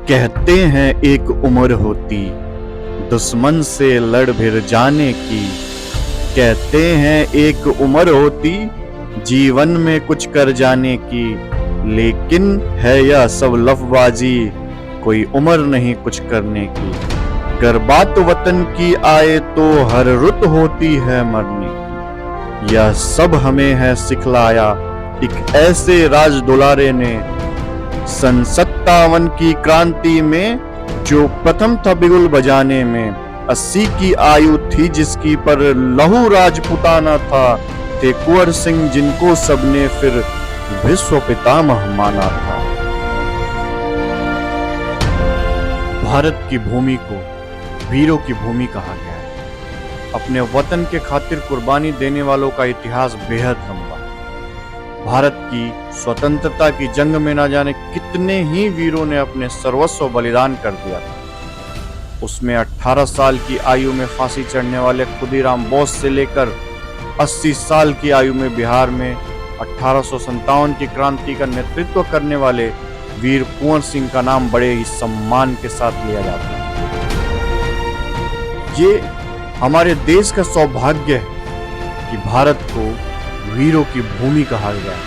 कहते हैं एक उम्र होती दुश्मन से लड़ भिड़ जाने की। कहते हैं एक उम्र होती जीवन में कुछ कर जाने की। लेकिन है यह सब लफबाजी, कोई उम्र नहीं कुछ करने की। गर बात वतन की आए तो हर रुत होती है मरने की। यह सब हमें है सिखलाया एक ऐसे राज दुलारे ने, सन 57 की क्रांति में जो प्रथम था बिगुल बजाने में। 80 की आयु थी जिसकी पर लहू राजपुताना था। थे कुंवर सिंह जिनको सबने फिर विश्व पितामह माना था। भारत की भूमि को वीरों की भूमि कहा गया है। अपने वतन के खातिर कुर्बानी देने वालों का इतिहास बेहद लंबा है। भारत की स्वतंत्रता की जंग में न जाने कितने ही वीरों ने अपने सर्वस्व बलिदान कर दिया था। उसमें 18 साल की आयु में फांसी चढ़ने वाले खुदीराम बोस से लेकर 80 साल की आयु में बिहार में 1857 की क्रांति का नेतृत्व करने वाले वीर कुंवर सिंह का नाम बड़े ही सम्मान के साथ लिया जाता है। ये हमारे देश का सौभाग्य है कि भारत को वीरों की भूमि कहा गया है।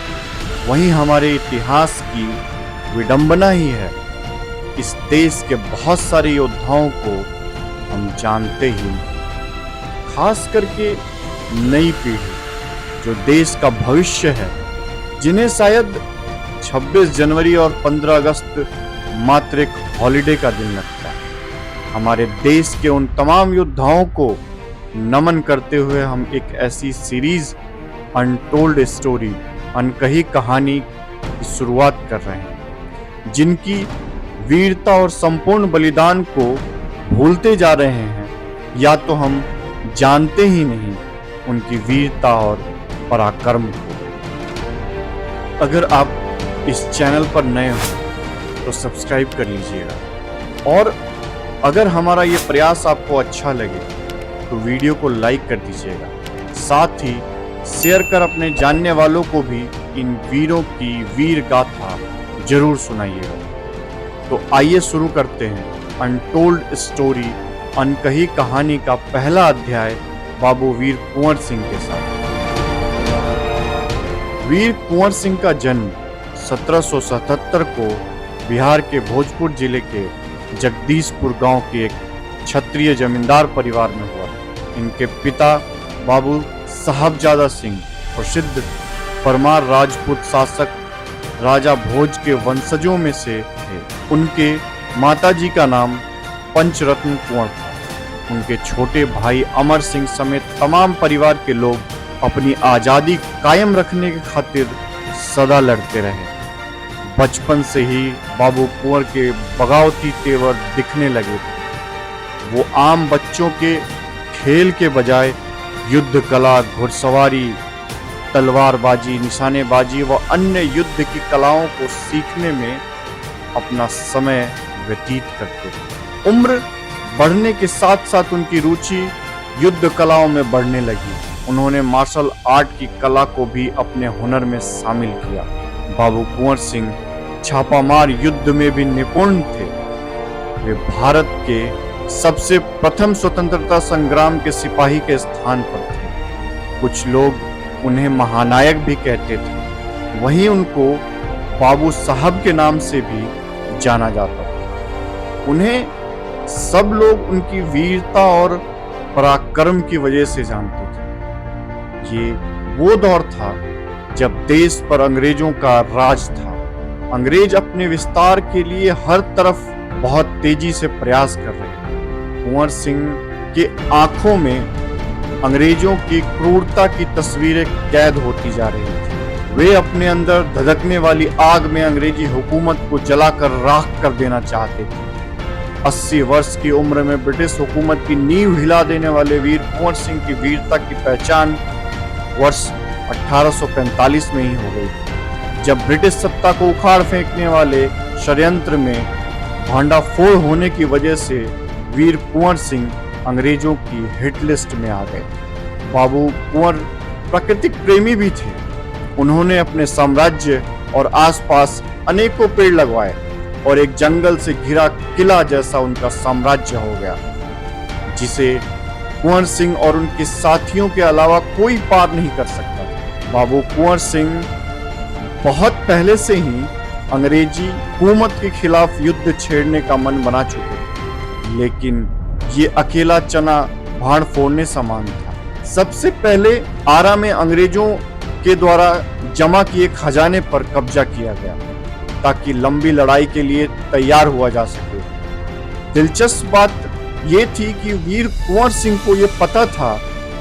वहीं हमारे इतिहास की विडंबना ही है। इस देश के बहुत सारे योद्धाओं को हम जानते ही नहीं। खास करके नई पीढ़ी जो देश का भविष्य है, जिन्हें शायद 26 जनवरी और 15 अगस्त मात्र एक हॉलिडे का दिन लगता है। हमारे देश के उन तमाम योद्धाओं को नमन करते हुए हम एक ऐसी सीरीज अनटोल्ड स्टोरी, अनकही कहानी की शुरुआत कर रहे हैं, जिनकी वीरता और संपूर्ण बलिदान को भूलते जा रहे हैं, या तो हम जानते ही नहीं उनकी वीरता और पराक्रम को। अगर आप इस चैनल पर नए हो तो सब्सक्राइब कर लीजिएगा, और अगर हमारा ये प्रयास आपको अच्छा लगे तो वीडियो को लाइक कर दीजिएगा। साथ ही शेयर कर अपने जानने वालों को भी इन वीरों की वीर गाथा जरूर सुनाइएगा। तो आइए शुरू करते हैं अनटोल्ड स्टोरी, अनकही कहानी का पहला अध्याय बाबू वीर कुंवर सिंह के साथ। वीर कुंवर सिंह का जन्म 1777 को बिहार के भोजपुर जिले के जगदीशपुर गांव के एक क्षत्रिय जमींदार परिवार में हुआ। इनके पिता बाबू साहबजादा सिंह प्रसिद्ध परमार राजपूत शासक राजा भोज के वंशजों में से थे। उनके माताजी का नाम पंचरत्न कुंवर था। उनके छोटे भाई अमर सिंह समेत तमाम परिवार के लोग अपनी आज़ादी कायम रखने की खातिर सदा लड़ते रहे। बचपन से ही बाबू कुंवर के बगावती तेवर दिखने लगे थे। वो आम बच्चों के खेल के बजाय युद्ध कला, घुड़सवारी, तलवारबाजी, निशानेबाजी व अन्य युद्ध की कलाओं को सीखने में अपना समय व्यतीत करते थे। उम्र बढ़ने के साथ साथ उनकी रुचि युद्ध कलाओं में बढ़ने लगी। उन्होंने मार्शल आर्ट की कला को भी अपने हुनर में शामिल किया। बाबू कुंवर सिंह छापामार युद्ध में भी निपुण थे। वे भारत के सबसे प्रथम स्वतंत्रता संग्राम के सिपाही के स्थान पर थे। कुछ लोग उन्हें महानायक भी कहते थे। वहीं उनको बाबू साहब के नाम से भी जाना जाता था। उन्हें सब लोग उनकी वीरता और पराक्रम की वजह से जानते थे। ये वो दौर था जब देश पर अंग्रेजों का राज था। अंग्रेज अपने विस्तार के लिए हर तरफ बहुत तेजी से प्रयास कर रहे थे। कुंवर सिंह के आंखों में अंग्रेजों की क्रूरता की तस्वीरें कैद होती जा रही थी। वे अपने अंदर धधकने वाली आग में अंग्रेजी हुकूमत को जलाकर राख कर देना चाहते थे। 80 वर्ष की उम्र में ब्रिटिश हुकूमत की नींव हिला देने वाले वीर कुंवर सिंह की वीरता की पहचान वर्ष 1845 में ही हो गई थी, जब ब्रिटिश सत्ता को उखाड़ फेंकने वाले षड्यंत्र में भांडाफोड़ होने की वजह से वीर कुंवर सिंह अंग्रेजों की हिट लिस्ट में आ गए। बाबू कुंवर प्राकृतिक प्रेमी भी थे। उन्होंने अपने साम्राज्य और आसपास अनेकों पेड़ लगवाए और एक जंगल से घिरा किला जैसा उनका साम्राज्य हो गया, जिसे कुंवर सिंह और उनके साथियों के अलावा कोई पार नहीं कर सकता। बाबू कुंवर सिंह बहुत पहले से ही अंग्रेजी हुकूमत के खिलाफ युद्ध छेड़ने का मन बना चुके थे, लेकिन ये अकेला चना भाड़ फोड़ने समान था। सबसे पहले आरा में अंग्रेजों के द्वारा जमा किए खजाने पर कब्जा किया गया ताकि लंबी लड़ाई के लिए तैयार हुआ जा सके। दिलचस्प बात ये थी कि वीर कुंवर सिंह को यह पता था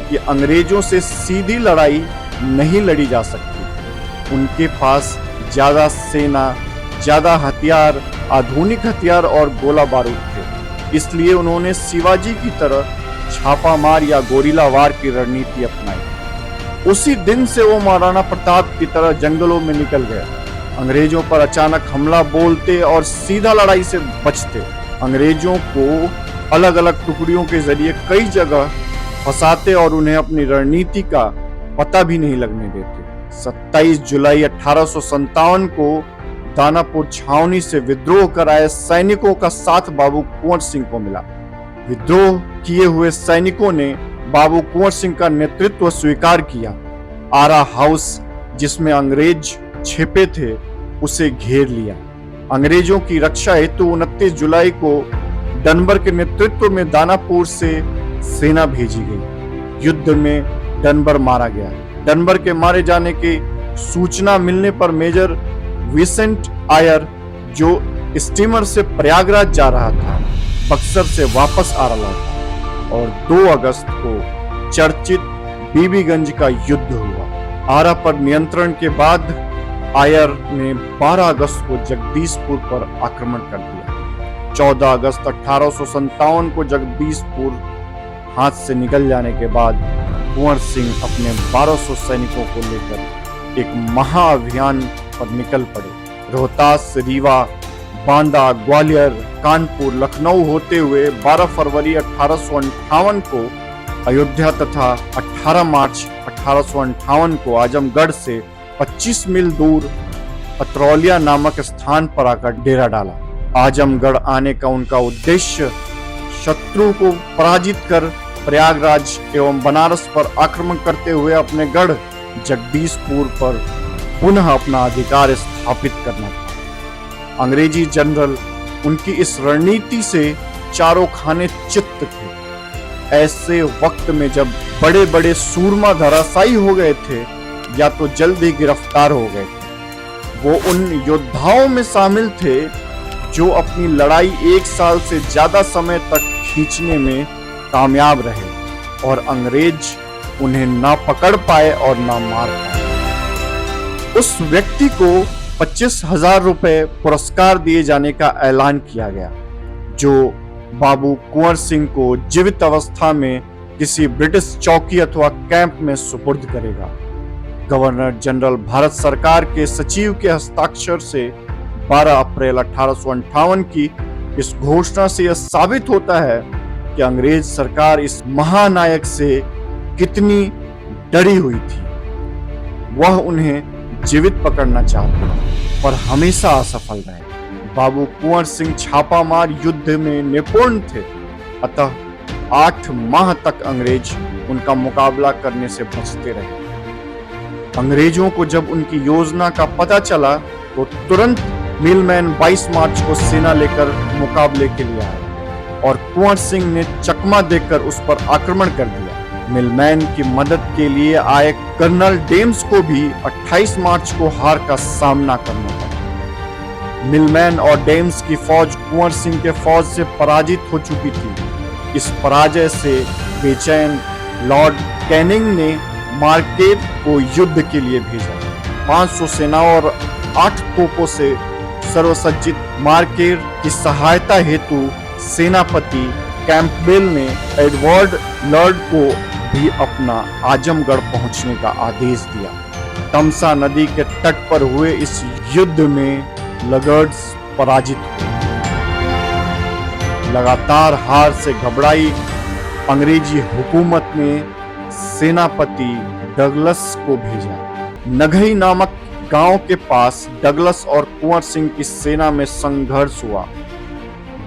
कि अंग्रेजों से सीधी लड़ाई नहीं लड़ी जा सकती। उनके पास ज्यादा सेना, ज्यादा हथियार, आधुनिक हथियार और गोला बारूद थे, इसलिए उन्होंने शिवाजी की तरह छापामार या गोरिल्ला वार की रणनीति अपनाई। उसी दिन से वो महाराणा प्रताप की तरह जंगलों में निकल गए, अंग्रेजों पर अचानक हमला बोलते और सीधा लड़ाई से बचते। अंग्रेजों को अलग अलग टुकड़ियों के जरिए कई जगह फंसाते और उन्हें अपनी रणनीति का पता भी नहीं लगने देते। 27 जुलाई 1857 को दानापुर छावनी से विद्रोह कर आए सैनिकों का साथ बाबू कुंवर सिंह को मिला। विद्रोह किए हुए सैनिकों ने बाबू कुंवर सिंह का नेतृत्व स्वीकार किया। आरा हाउस, जिसमें अंग्रेज छिपे थे, उसे घेर लिया। अंग्रेजों की रक्षा हेतु 29 जुलाई को डनबर के नेतृत्व में दानापुर से सेना भेजी गई। युद्ध में डनबर मारा गया। डनबर के मारे जाने की सूचना मिलने पर मेजर विसेंट आयर, जो स्टीमर से प्रयागराज जा रहा था, बक्सर से वापस आ रहा था और 2 अगस्त को चर्चित बीबीगंज का युद्ध हुआ। आरा पर नियंत्रण के बाद आयर ने 12 अगस्त को जगदीशपुर पर आक्रमण कर दिया। 14 अगस्त 1857 को जगदीशपुर हाथ से निकल जाने के बाद कुंवर सिंह अपने 1200 सैनिकों को लेकर एक महाअभियान पर निकल पड़े। रोहतास, रीवा, बांदा, ग्वालियर, कानपुर, लखनऊ होते हुए 12 फरवरी 1858 को अयोध्या तथा 18 मार्च 1858 को आजमगढ़ से 25 मील दूर पतरौलिया नामक स्थान पर आकर डेरा डाला। आजमगढ़ आने का उनका उद्देश्य शत्रु को पराजित कर प्रयागराज एवं बनारस पर आक्रमण करते हुए अपने गढ़ जगदीशपुर पर पुनः अपना अधिकार स्थापित करना था। अंग्रेजी जनरल उनकी इस रणनीति से चारों खाने चित्त थे। ऐसे वक्त में जब बड़े बड़े सूरमा धराशायी हो गए थे या तो जल्द ही गिरफ्तार हो गए थे, वो उन योद्धाओं में शामिल थे जो अपनी लड़ाई 1 साल से ज्यादा समय तक खींचने में कामयाब रहे और अंग्रेज उन्हें ना पकड़ पाए और ना मार पाए। उस व्यक्ति को 25,000 रुपए पुरस्कार दिए जाने का ऐलान किया गया, जो बाबू कुंवर सिंह को जीवित अवस्था में किसी ब्रिटिश चौकी अथवा कैंप में सुपुर्द करेगा। गवर्नर जनरल भारत सरकार के सचिव के हस्ताक्षर से 12 अप्रैल 1858 की इस घोषणा से यह साबित होता है कि अंग्रेज सरकार इस महानायक से कितनी डरी हुई थी। वह उन्हें जीवित पकड़ना चाहते पर हमेशा असफल रहे। बाबू कुंवर सिंह छापामार युद्ध में निपुण थे, अतः 8 माह तक अंग्रेज उनका मुकाबला करने से बचते रहे। अंग्रेजों को जब उनकी योजना का पता चला तो तुरंत मिलमैन 22 मार्च को सेना लेकर मुकाबले के लिए आए और कुंवर सिंह ने चकमा देकर उस पर आक्रमण कर दिया। मिलमैन की मदद के लिए आए कर्नल डेम्स को भी 28 मार्च को हार का सामना करना पड़ा। मिलमैन और डेम्स की फौज कुंवर सिंह के फौज से पराजित हो चुकी थी। इस पराजय से बेचैन लॉर्ड कैनिंग ने मार्केट को युद्ध के लिए भेजा। 500 सेनाओं और 8 तोपों से सर्वसज्जित मार्केट की सहायता हेतु सेनापति कैंपबेल ने एडवर्ड लॉर्ड को भी अपना आजमगढ़ पहुंचने का आदेश दिया। तमसा नदी के तट पर हुए इस युद्ध में लगर्ड्स पराजित हुए। लगातार हार से घबराई अंग्रेजी हुकूमत ने सेनापति डगलस को भेजा। नगई नामक गांव के पास डगलस और कुंवर सिंह की सेना में संघर्ष हुआ।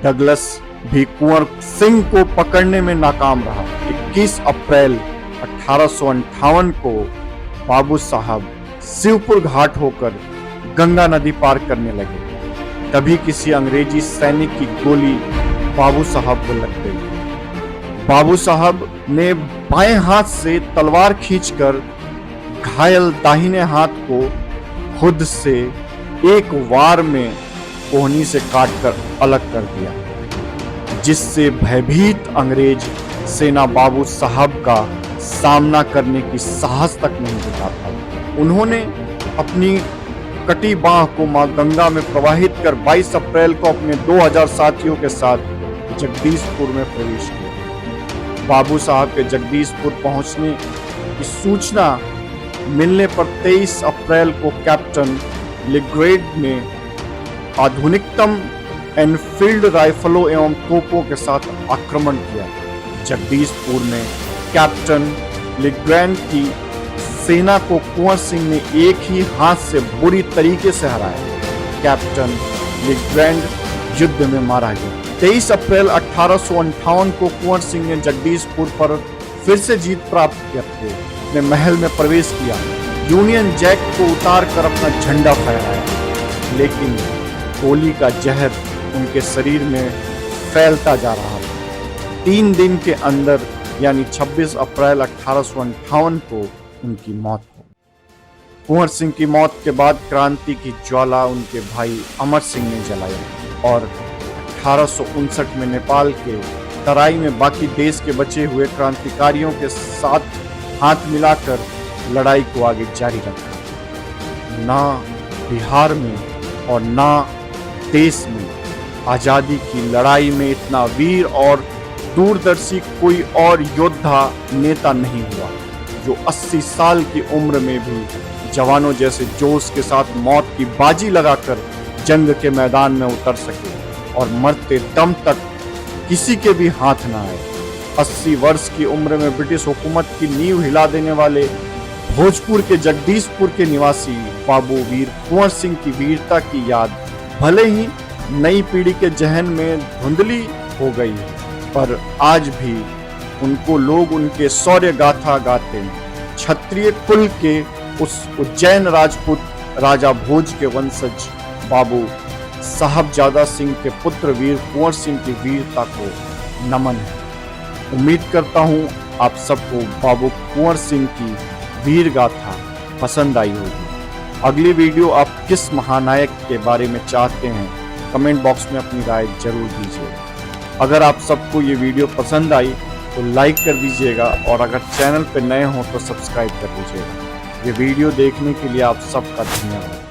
डगलस भी कुंवर सिंह को पकड़ने में नाकाम रहा। 21 अप्रैल 1858 को बाबू साहब शिवपुर घाट होकर गंगा नदी पार करने लगे। तभी किसी अंग्रेजी सैनिक की गोली बाबू साहब को लग गई। बाबू साहब ने बाएं हाथ से तलवार खींचकर घायल दाहिने हाथ को खुद से एक वार में कोहनी से काटकर अलग कर दिया, जिससे भयभीत अंग्रेज सेना बाबू साहब का सामना करने की साहस तक नहीं जुटा पाई। उन्होंने अपनी कटी बांह को मां गंगा में प्रवाहित कर 22 अप्रैल को अपने 2000 साथियों के साथ जगदीशपुर में प्रवेश किया। बाबू साहब के जगदीशपुर पहुंचने की सूचना मिलने पर 23 अप्रैल को कैप्टन लेग्रेड ने आधुनिकतम एनफील्ड राइफलों एवं तोपों के साथ आक्रमण किया। जगदीशपुर में कैप्टन लेग्रैंड की सेना को कुंवर सिंह ने एक ही हाथ से बुरी तरीके से हराया। कैप्टन लेग्रैंड युद्ध में मारा गया। 23 अप्रैल 1858 को कुंवर सिंह ने जगदीशपुर पर फिर से जीत प्राप्त करके अपने महल में प्रवेश किया। यूनियन जैक को उतार कर अपना झंडा फहराया, लेकिन गोली का जहर उनके शरीर में फैलता जा रहा था। 3 दिन के अंदर यानी 26 अप्रैल 1858 को उनकी मौत हो। कुंवर सिंह की मौत के बाद क्रांति की ज्वाला उनके भाई अमर सिंह ने जलाई और 1859 में नेपाल के तराई में बाकी देश के बचे हुए क्रांतिकारियों के साथ हाथ मिलाकर लड़ाई को आगे जारी रखा। ना बिहार में और ना देश में आजादी की लड़ाई में इतना वीर और दूरदर्शी कोई और योद्धा नेता नहीं हुआ, जो 80 साल की उम्र में भी जवानों जैसे जोश के साथ मौत की बाजी लगाकर जंग के मैदान में उतर सके और मरते दम तक किसी के भी हाथ न आए। 80 वर्ष की उम्र में ब्रिटिश हुकूमत की नींव हिला देने वाले भोजपुर के जगदीशपुर के निवासी बाबू वीर कुंवर सिंह की वीरता की याद भले ही नई पीढ़ी के जहन में धुंधली हो गई है, पर आज भी उनको लोग उनके शौर्य गाथा गाते हैं। क्षत्रिय कुल के उस उज्जैन राजपूत राजा भोज के वंशज बाबू साहबजादा सिंह के पुत्र वीर कुंवर सिंह की वीरता को नमन है। उम्मीद करता हूँ आप सबको बाबू कुंवर सिंह की वीर गाथा पसंद आई होगी। अगली वीडियो आप किस महानायक के बारे में चाहते हैं, कमेंट बॉक्स में अपनी राय जरूर दीजिए। अगर आप सबको ये वीडियो पसंद आई तो लाइक कर दीजिएगा और अगर चैनल पर नए हो तो सब्सक्राइब कर दीजिएगा। ये वीडियो देखने के लिए आप सबका धन्यवाद।